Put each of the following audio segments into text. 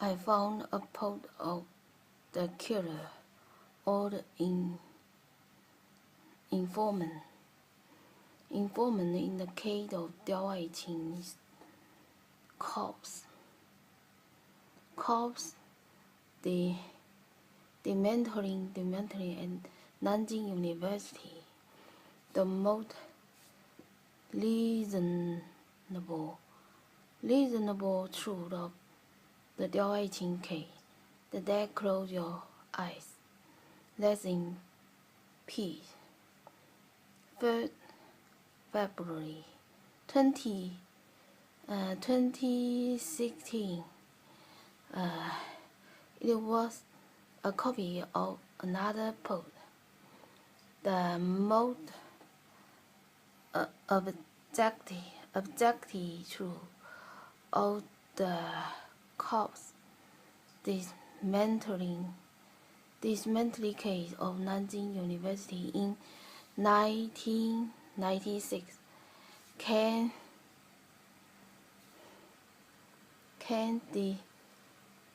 I found a pot of the killer or the informant in the case of Diao Aiqing's corpse-dismantling at Nanjing University. The most reasonable truth of the Diao Aiqing case. The dead close your eyes. Rest in peace. 3rd February 2016. It was a copy of another post. The most objective truth of the corpse dismantling case of Nanjing University in 1996 can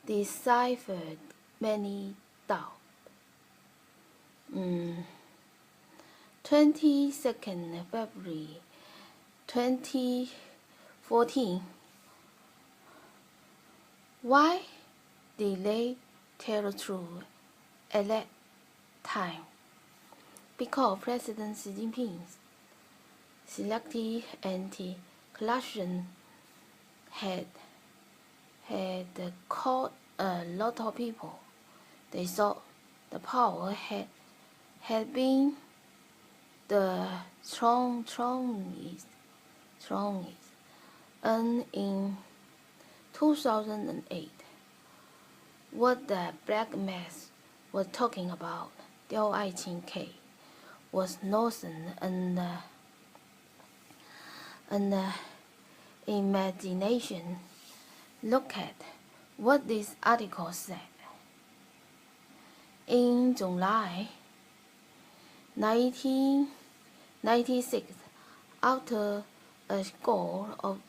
decipher many doubts. 22nd February 2014. Why did they tell the truth at that time? Because President Xi Jinping's selective anti-corruption had caught a lot of people. They thought the power had been the strongest. And in 2008, what the black mass was talking about, Diao Aiqing case, was nonsense and imagination. Look at what this article said. In July 1996, after a score of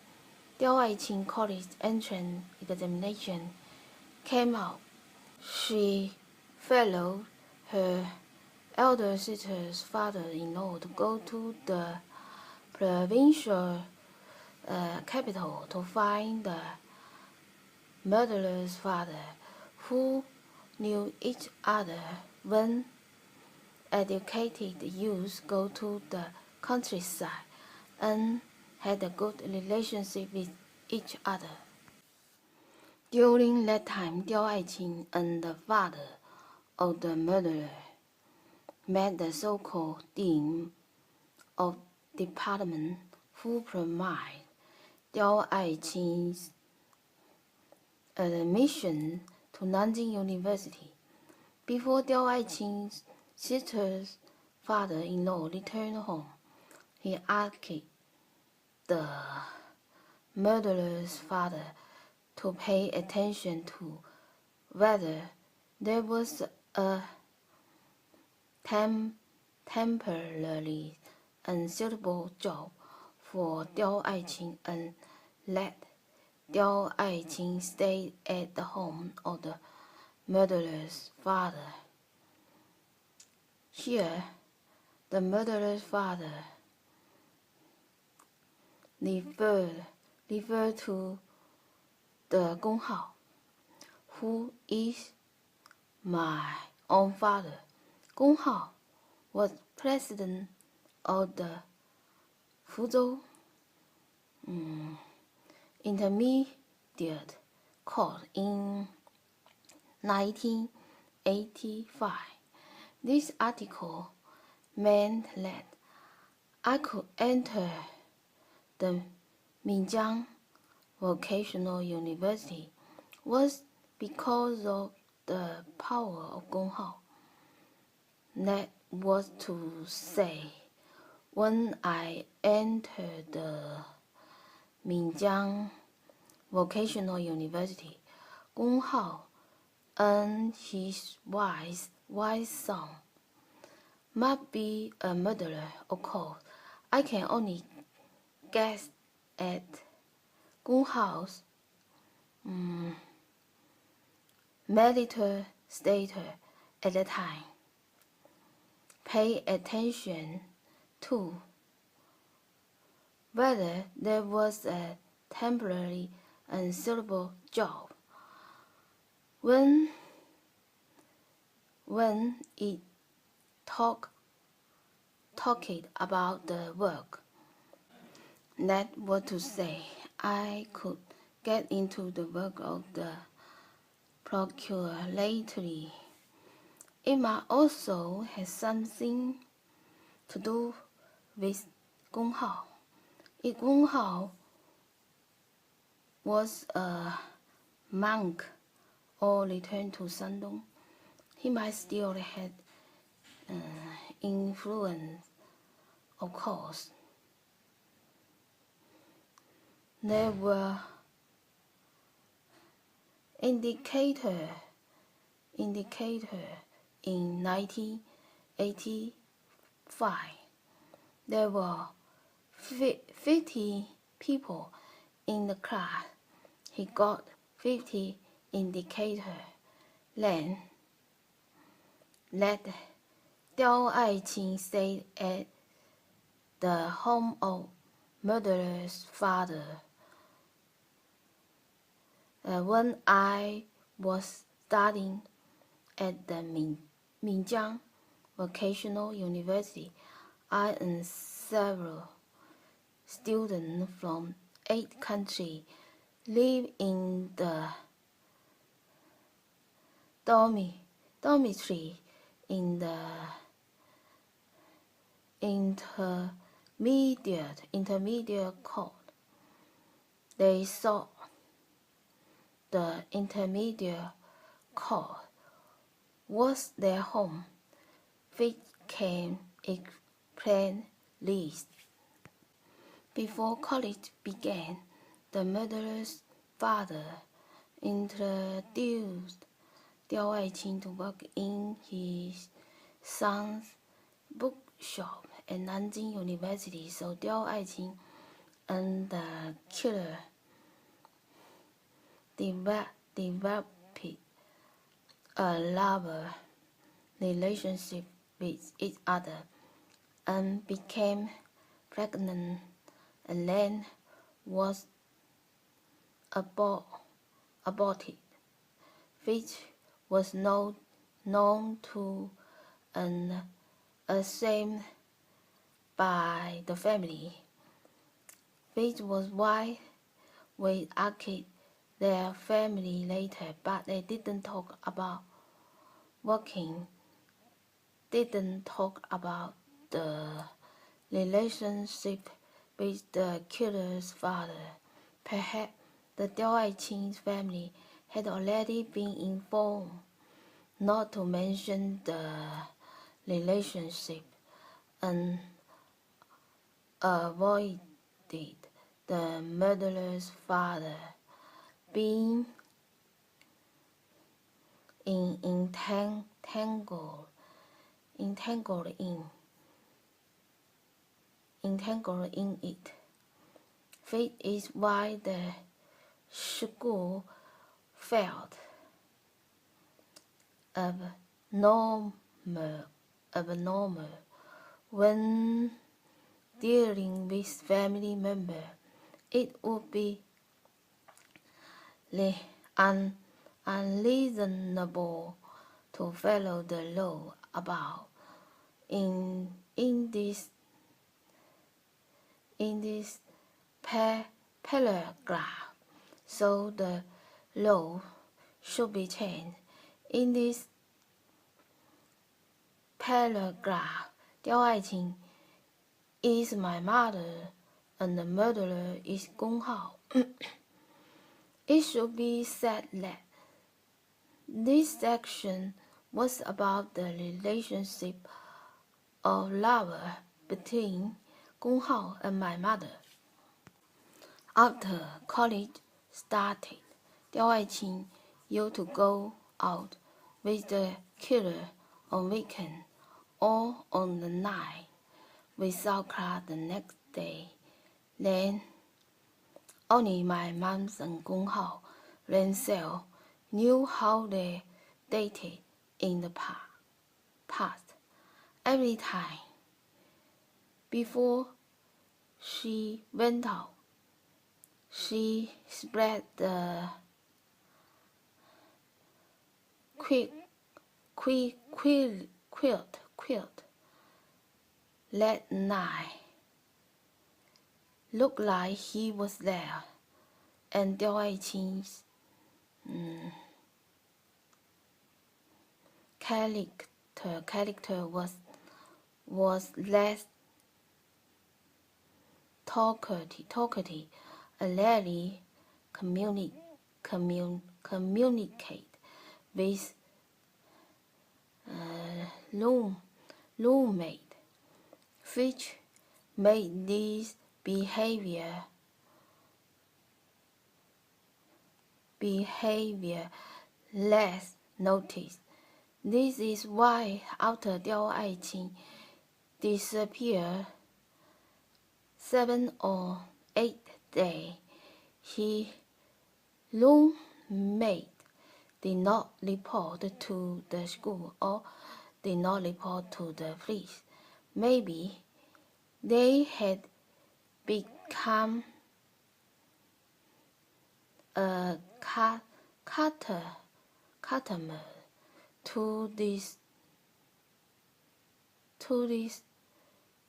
Diao Aiqing college entrance examination came out, she followed her elder sister's father-in-law to go to the provincial capital to find the murderer's father, who knew each other when educated youths go to the countryside and had a good relationship with each other. During that time, Diao Aiqing and the father of the murderer met the so-called dean of department who promised Diao Aiqing's admission to Nanjing University. Before Diao Aiqing's sister's father-in-law returned home, he asked the murderer's father to pay attention to whether there was a temporarily unsuitable job for Diao Aiqing and let Diao Aiqing stay at the home of the murderer's father. Here, the murderer's father referred to the Gong Hao, who is my own father. Gong Hao was president of the Fuzhou Intermediate Court in 1985. This article meant that I could enter the Minjiang Vocational University was because of the power of Gong Hao. That was to say, when I entered the Minjiang Vocational University, Gong Hao and his wise son must be a murderer. Of course, I can only guess at Gong Hao's medical status at the time. Pay attention to whether there was a temporary unsuitable job. When it talked about the work, that was to say, I could get into the work of the procuratorate. It might also have something to do with Gong Hao. If Gong Hao was a monk or returned to Shandong, he might still have influence, of course. There were indicators in 1985. There were 50 people in the class. He got 50 indicators. Then, let Diao Aiqing stayed at the home of murderer's father. When I was studying at the Minjiang Vocational University, I and several students from 8 countries lived in the dormitory in the intermediate court. They thought the intermediate court was their home, which can explain this. Before college began, the murderer's father introduced Diao Aiqing to work in his son's bookshop at Nanjing University, so Diao Aiqing and the killer developed a lover relationship with each other and became pregnant, and then was aborted, which was known to and ashamed by the family, which was why we asked their family later, but they didn't talk about working, didn't talk about the relationship with the killer's father. Perhaps the Diao Aiqing's family had already been informed not to mention the relationship and avoided the murderer's father being entangled in it. Which is why the school felt abnormal when dealing with family members. It would be unreasonable to follow the law about in this paragraph, so the law should be changed. In this paragraph, Diao Aiqing is my mother and the murderer is Gong Hao. It should be said that this section was about the relationship of love between Gong Hao and my mother. After college started, Diao Aiqing used to go out with the killer on weekend or on the night without class the next day. Then only my mom and Gong Hao themselves knew how they dated in the past. Every time before she went out, she spread the quilt. That night looked like he was there, and Diao Aiqing's character was less talkative, and rarely communicate with roommate, which made this behavior less noticed. This is why after Diao Aiqing disappeared 7 or 8 days, his roommate did not report to the school or did not report to the police. Maybe they had become a customer to this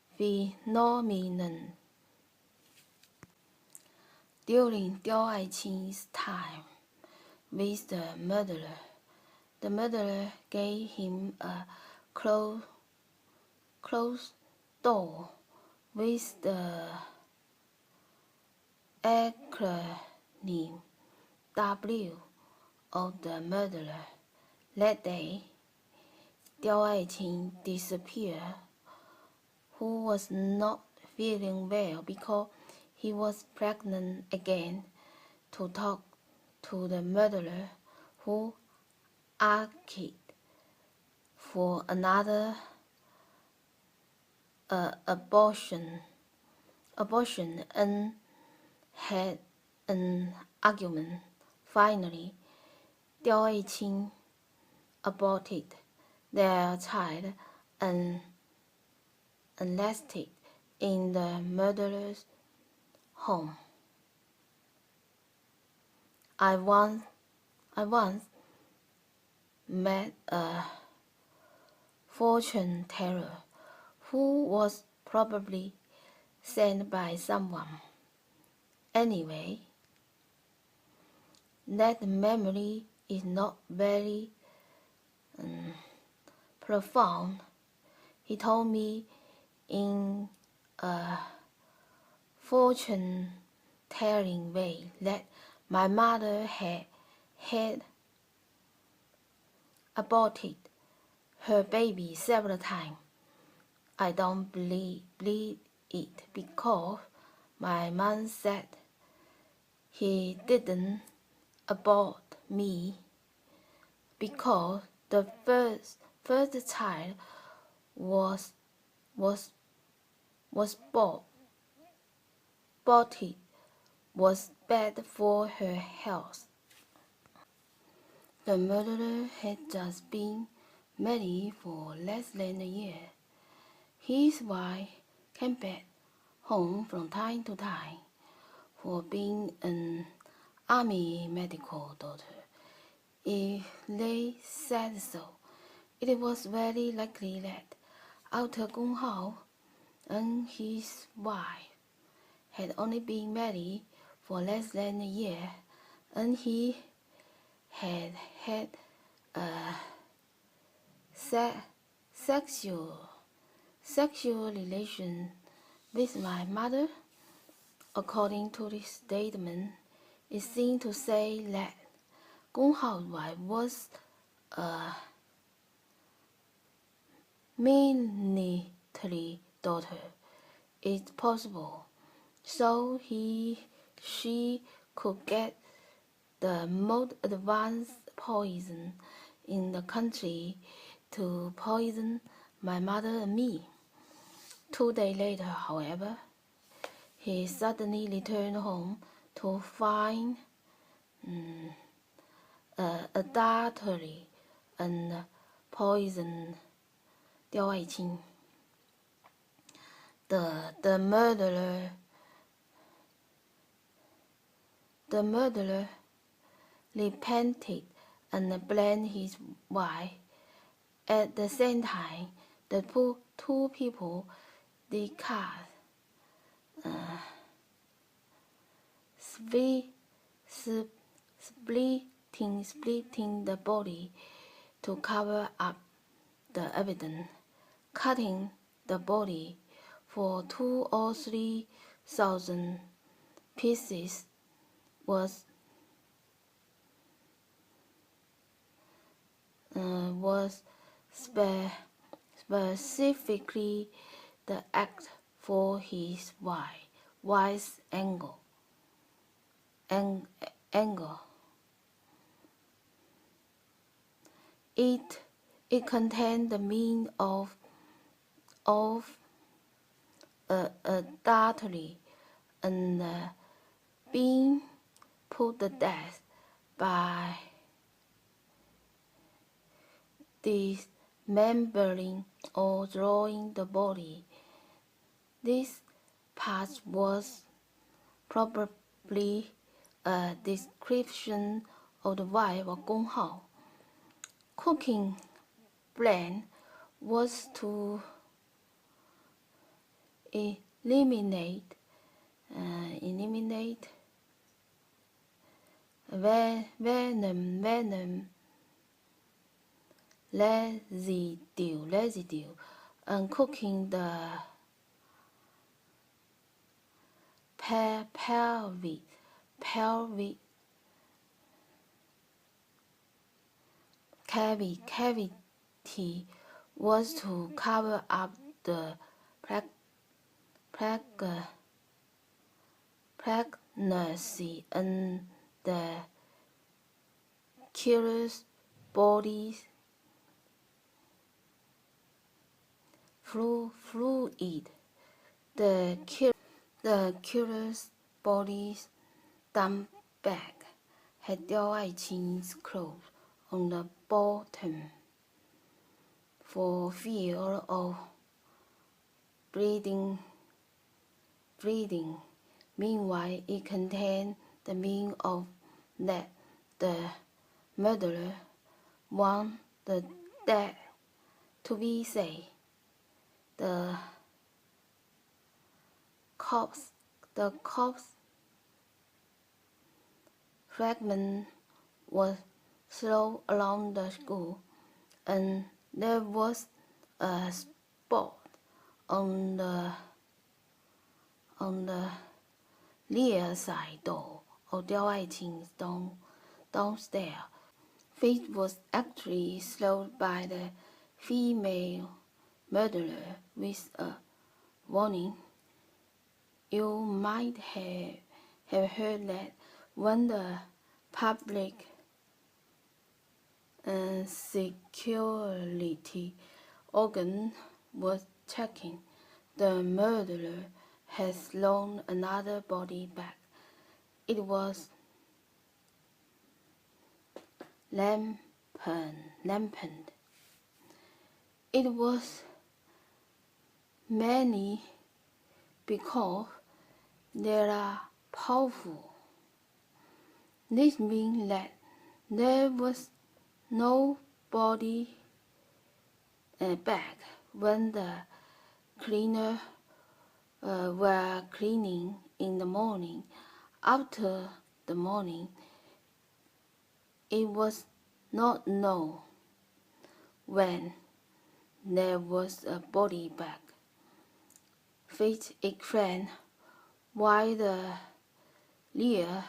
phenomenon. During Diao Aiqing's time with the murderer gave him a closed door with the acronym W of the murderer. That day, Diao Aiqing disappeared, who was not feeling well because he was pregnant again, to talk to the murderer, who asked for another abortion and had an argument. Finally, Diao Aiqing aborted their child and enlisted in the murderer's home. I once met a fortune teller who was probably sent by someone. Anyway, that memory is not very profound. He told me in a fortune-telling way that my mother had aborted her baby several times. I don't believe it because my mom said he didn't abort me because the first child was aborted was bad for her health. The murderer had just been married for less than a year. His wife came back home from time to time for being an army medical doctor. If they said so, it was very likely that after Gong Hao and his wife had only been married for less than a year, and he had had a sexual relation with my mother. According to this statement, it seemed to say that Gong Hao's wife was a military daughter. It's possible, so she could get the most advanced poison in the country to poison my mother and me. 2 days later, however, he suddenly returned home to find adultery and poison Diao Aiqing. The murderer repented and blamed his wife. At the same time, the two people discussed splitting the body to cover up the evidence, cutting the body for 2,000 or 3,000 pieces was specifically the act for his wife's anger. It contained the meaning of adultery and being put to death by dismembering or throwing the body. This part was probably a description of the wife of Gong Hao. Cooking plan was to eliminate venom residue and cooking the pelvic cavity was to cover up the pregnancy and the killer's body fluid. The killer's body's dump bag had Diao Aiqing's clothes on the bottom for fear of bleeding. Meanwhile, it contained the meaning of that the murderer wanted the dead to be safe. The corpse fragment was thrown along the school, and there was a spot on the rear side door of Diao Aiqing's downstairs. Fate was actually slowed by the female murderer with a warning. You might have heard that when the public security organ was checking, the murderer had thrown another body back. It was rampant. It was many because they are powerful. This means that there was no body back when the cleaner were cleaning in the morning. After the morning, it was not known when there was a body back. Fate explained why the rear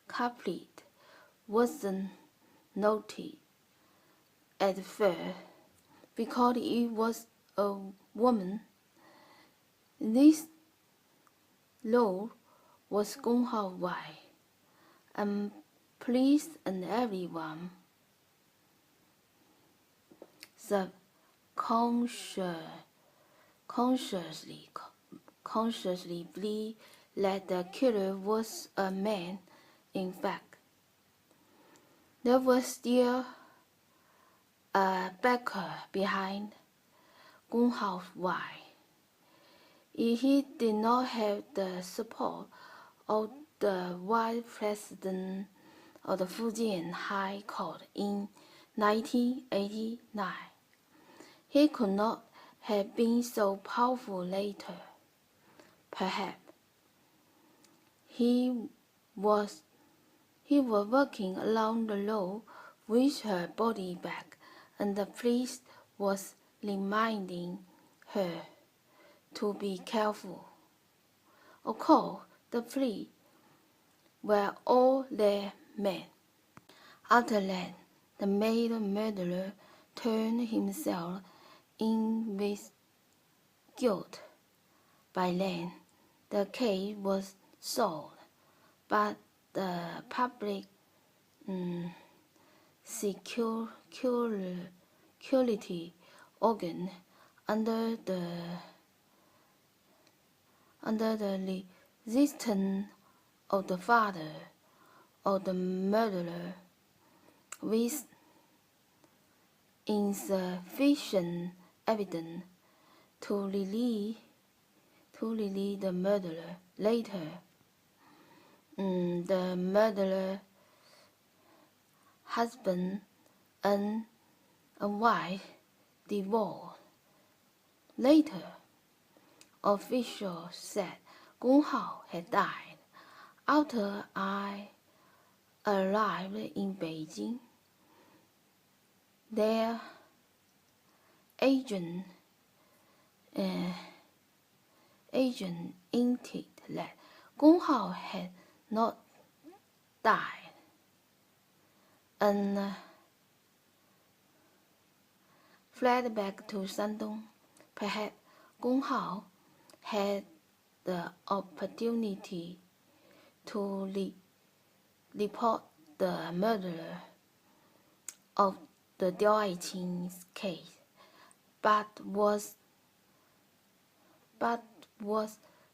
couplet wasn't noted at first because it was a woman. This role was Gong Hao's wife, and police and everyone subconsciously believed that the killer was a man. In fact, there was still a backer behind Gong Hao's wife. If he did not have the support of the vice president of the Fujian High Court in 1989, he could not have been so powerful later. Perhaps he was walking along the road with her body bag, and the priest was reminding her to be careful. Of course, the priests were all their men. After that, the male murderer turned himself in with guilt. By then, the case was solved, but the public security organ under the resistance of the father of the murderer with insufficient evidence to release the murderer. Later, the murderer husband and wife divorced. Later, officials said Gong Hao had died. After I arrived in Beijing, their agent hinted that Gong Hao had not died, and fled back to Shandong. Perhaps Gong Hao had the opportunity to report the murderer of the Diao Aiqing's case, but was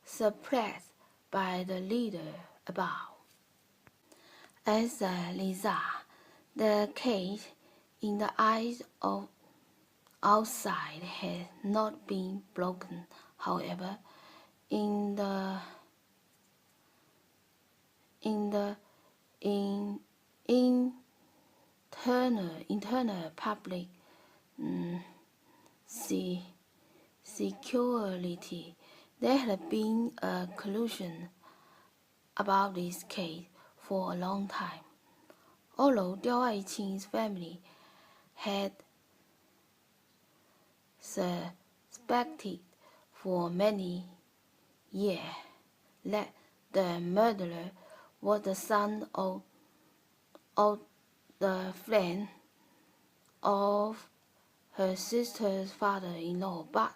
suppressed by the leader above. As a result, the case in the eyes of outside has not been broken. However, in the internal public security, there had been a collusion about this case for a long time. Although Diao Aiqing's family had suspected for many years that the murderer was the son of the friend of her sister's father-in-law, but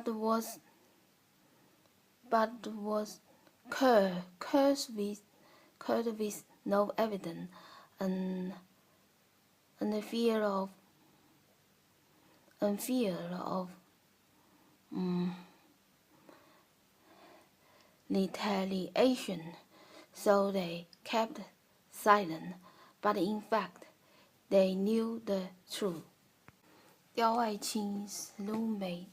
was cursed with no evidence, and the fear of retaliation, so they kept silent. But in fact, they knew the truth. Diao Aiqing's roommate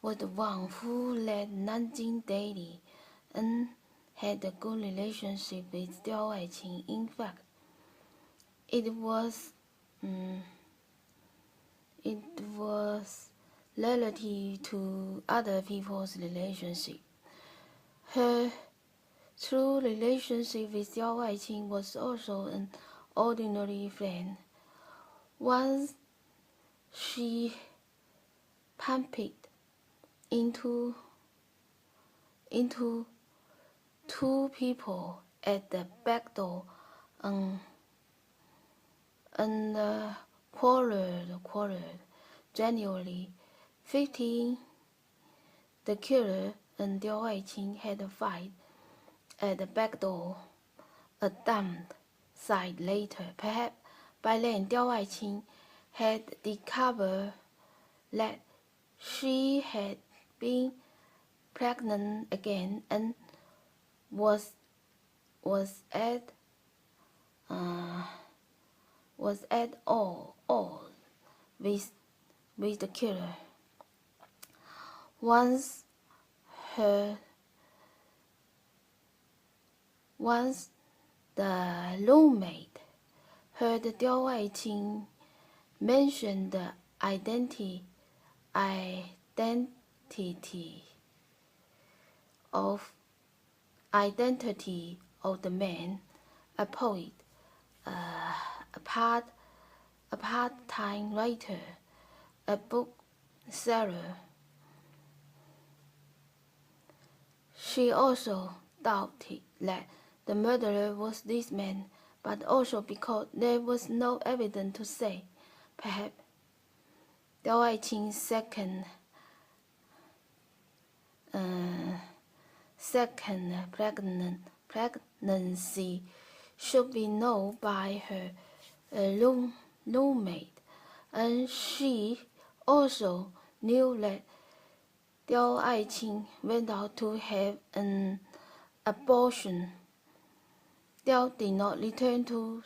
was the one who read Nanjing daily and had a good relationship with Diao Aiqing. In fact, it was relative to other people's relationship. Her true relationship with Diao Aiqing was also an ordinary friend. Once she bumped into two people at the back door and quarreled. January 15, the killer and Diao Aiqing had a fight at the back door. A damn sight later, perhaps by then Diao Aiqing had discovered that she had been pregnant again and was at all with the killer. Once the roommate heard Diao Aiqing mention the identity of the man, a poet, a part-time writer, a bookseller. She also doubted that the murderer was this man, but also because there was no evidence to say, perhaps Diao Aiqing's second pregnancy should be known by her roommate, and she also knew that Diao Aiqing went out to have an abortion. Diao did not return to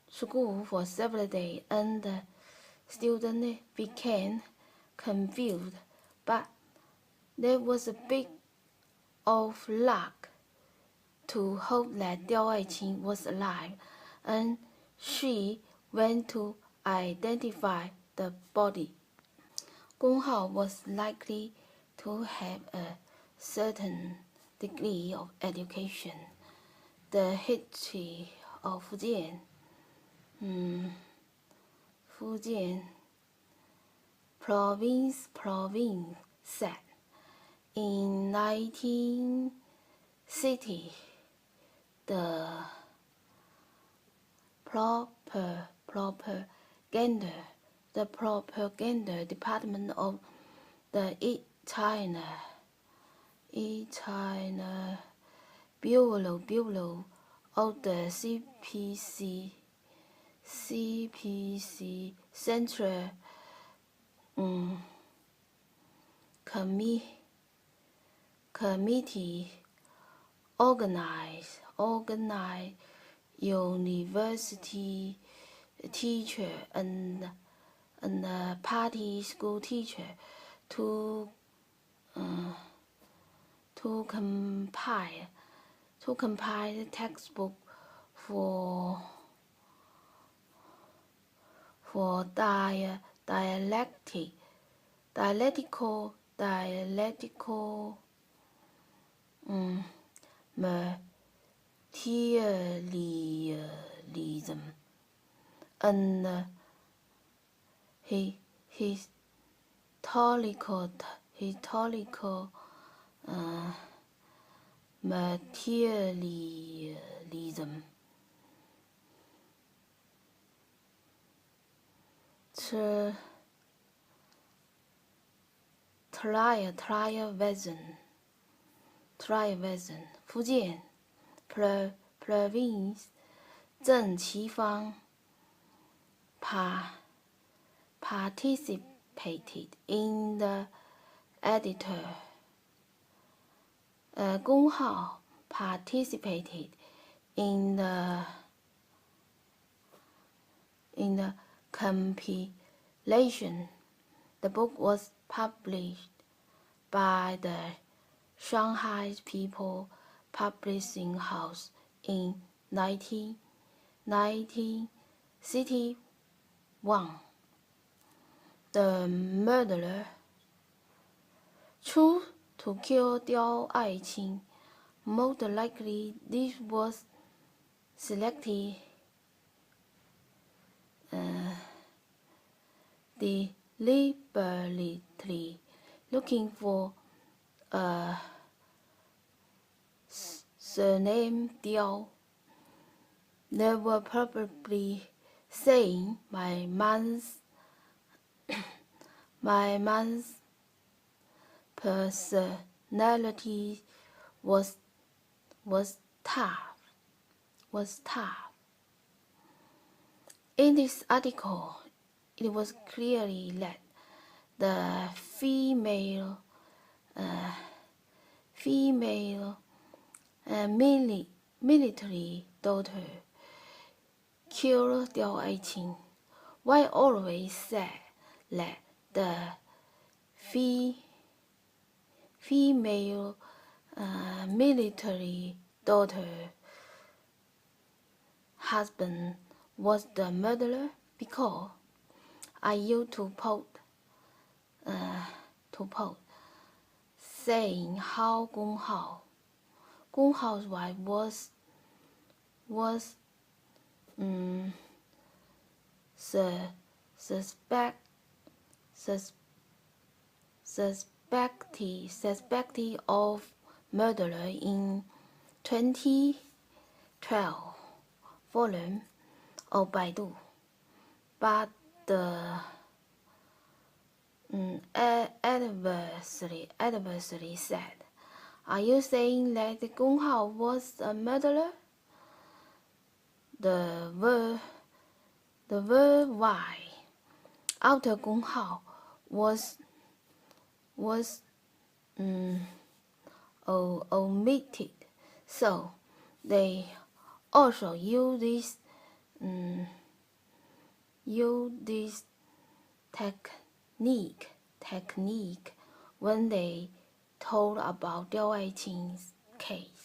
school for several days, and the students became confused, but there was a bit of luck to hope that Diao Aiqing was alive, and she went to identify the body. Gong Hao was likely to have a certain degree of education. The history of Fujian province said in 1960 the propaganda department of the East China Bureau of the CPC Central Committee organized university teacher and party school teacher to compile textbook for dialectical materialism and historical materialism. Trial version. Fujian province 正奇方 participated in the editor. Gong Hao participated in the compilation. The book was published by the Shanghai People Publishing House in 1961. The murderer chose to kill Diao Aiqing. Most likely this was selected deliberately, looking for a surname Diao. They were probably saying my man's personality was tough. In this article, it was clearly that the female female military daughter killed Diao Aiqing. Why always said that the female military daughter husband was the murderer? Because I used to post saying how Gong Hao's wife was suspected of murder in 2012 volume of Baidu, but the adversary said, "Are you saying that Gong Hao was a murderer?" The word why after Gong Hao was omitted, so they also use this technique when they told about Diao Aiqing's case.